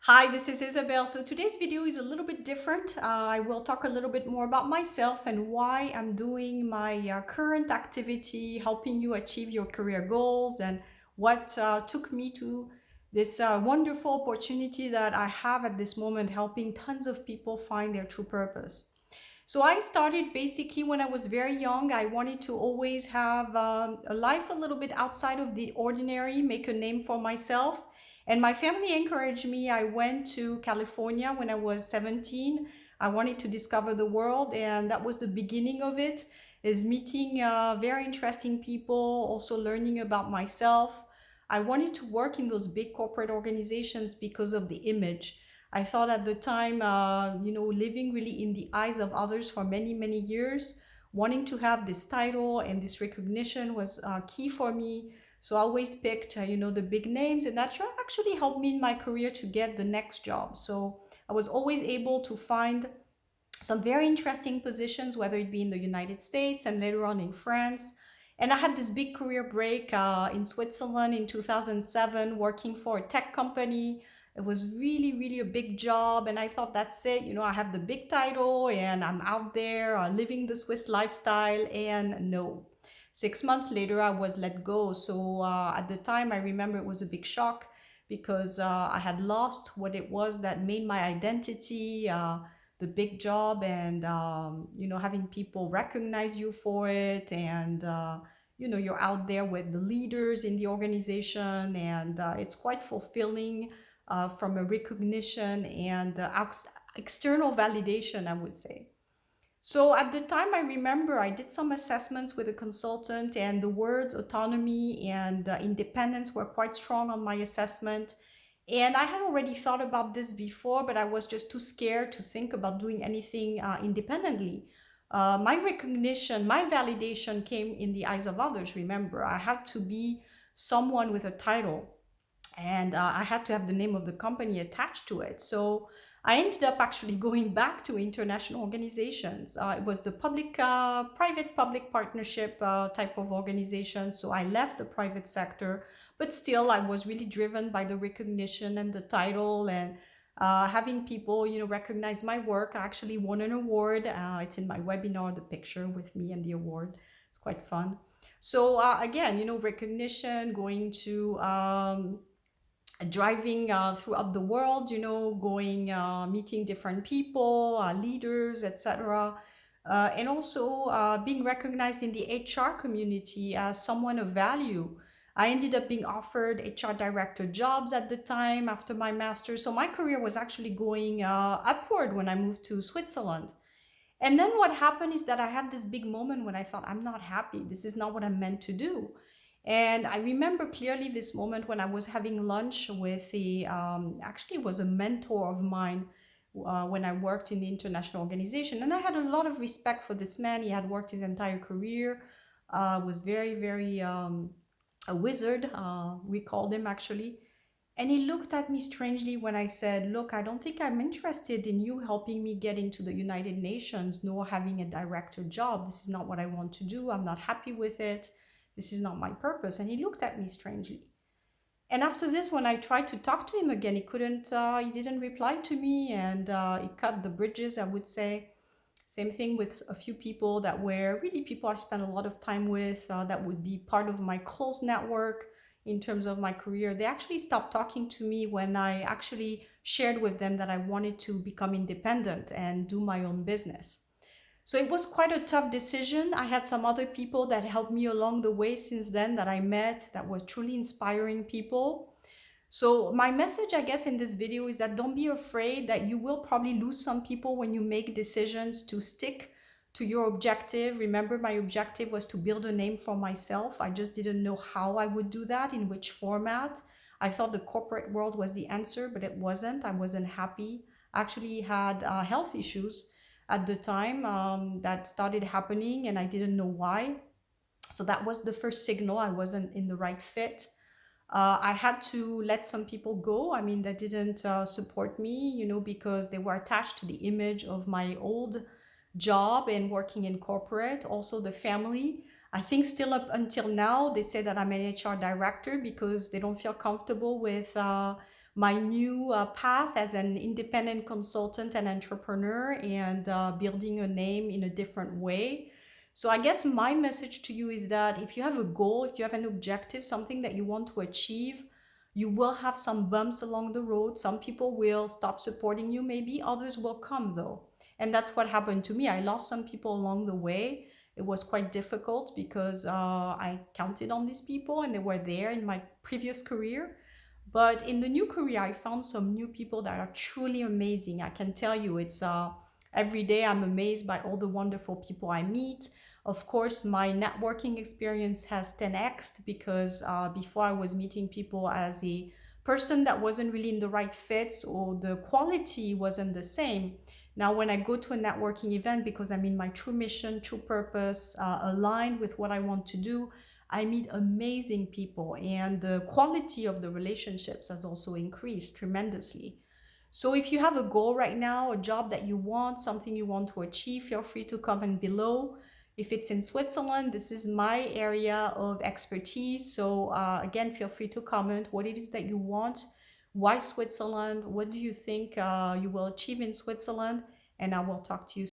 Hi, this is Isabel. So today's video is a little bit different. I will talk a little bit more about myself and why I'm doing my current activity, helping you achieve your career goals, and what took me to this wonderful opportunity that I have at this moment, helping tons of people find their true purpose. So I started basically when I was very young. I wanted to always have a life a little bit outside of the ordinary, make a name for myself. And my family encouraged me. I went to California when I was 17. I wanted to discover the world, and that was the beginning of it, is meeting very interesting people, also learning about myself. I wanted to work in those big corporate organizations because of the image. I thought at the time, living really in the eyes of others for many, many years, wanting to have this title and this recognition was key for me. So I always picked, the big names, and that actually helped me in my career to get the next job. So I was always able to find some very interesting positions, whether it be in the United States and later on in France. And I had this big career break in Switzerland in 2007, working for a tech company. It was really, really a big job. And I thought, that's it. I have the big title and I'm out there living the Swiss lifestyle. And no, 6 months later, I was let go. So at the time, I remember it was a big shock because I had lost what it was that made my identity. The big job and having people recognize you for it, and you're out there with the leaders in the organization, and it's quite fulfilling from a recognition and external validation, I would say. So at the time, I remember I did some assessments with a consultant, and the words autonomy and independence were quite strong on my assessment. And I had already thought about this before, but I was just too scared to think about doing anything independently. My recognition, my validation came in the eyes of others. Remember, I had to be someone with a title, and I had to have the name of the company attached to it. So I ended up actually going back to international organizations. It was the private-public partnership type of organization. So I left the private sector, but still I was really driven by the recognition and the title, and having people, recognize my work. I actually won an award. It's in my webinar, the picture with me and the award. It's quite fun. So again, recognition, going to driving throughout the world, going, meeting different people, leaders, etc. And also being recognized in the HR community as someone of value. I ended up being offered HR director jobs at the time after my master's. So my career was actually going upward when I moved to Switzerland. And then what happened is that I had this big moment when I thought, I'm not happy. This is not what I'm meant to do. And I remember clearly this moment when I was having lunch with actually was a mentor of mine when I worked in the international organization. And I had a lot of respect for this man. He had worked his entire career, was very, very a wizard, we called him actually. And he looked at me strangely when I said, look, I don't think I'm interested in you helping me get into the United Nations, nor having a director job. This is not what I want to do. I'm not happy with it. This is not my purpose. And he looked at me strangely. And after this, when I tried to talk to him again, he didn't reply to me, and he cut the bridges, I would say. Same thing with a few people that were really people I spent a lot of time with, that would be part of my close network in terms of my career. They actually stopped talking to me when I actually shared with them that I wanted to become independent and do my own business. So it was quite a tough decision. I had some other people that helped me along the way since then that I met that were truly inspiring people. So my message, I guess, in this video is that don't be afraid that you will probably lose some people when you make decisions to stick to your objective. Remember, my objective was to build a name for myself. I just didn't know how I would do that, in which format. I thought the corporate world was the answer, but it wasn't. I wasn't happy. I actually had health issues at the time that started happening, and I didn't know why. So that was the first signal I wasn't in the right fit. I had to let some people go. I mean, that didn't support me, because they were attached to the image of my old job and working in corporate. Also, the family. I think still up until now, they say that I'm an HR director because they don't feel comfortable with my new path as an independent consultant and entrepreneur, and building a name in a different way. So I guess my message to you is that if you have a goal, if you have an objective, something that you want to achieve, you will have some bumps along the road. Some people will stop supporting you, maybe others will come though. And that's what happened to me. I lost some people along the way. It was quite difficult because I counted on these people and they were there in my previous career. But in the new career, I found some new people that are truly amazing. I can tell you, it's every day I'm amazed by all the wonderful people I meet. Of course, my networking experience has 10x because before I was meeting people as a person that wasn't really in the right fits or the quality wasn't the same. Now, when I go to a networking event, because I'm in my true mission, true purpose, aligned with what I want to do, I meet amazing people, and the quality of the relationships has also increased tremendously. So, if you have a goal right now, a job that you want, something you want to achieve, feel free to comment below. If it's in Switzerland, this is my area of expertise. So, again, feel free to comment what it is that you want. Why Switzerland? What do you think you will achieve in Switzerland? And I will talk to you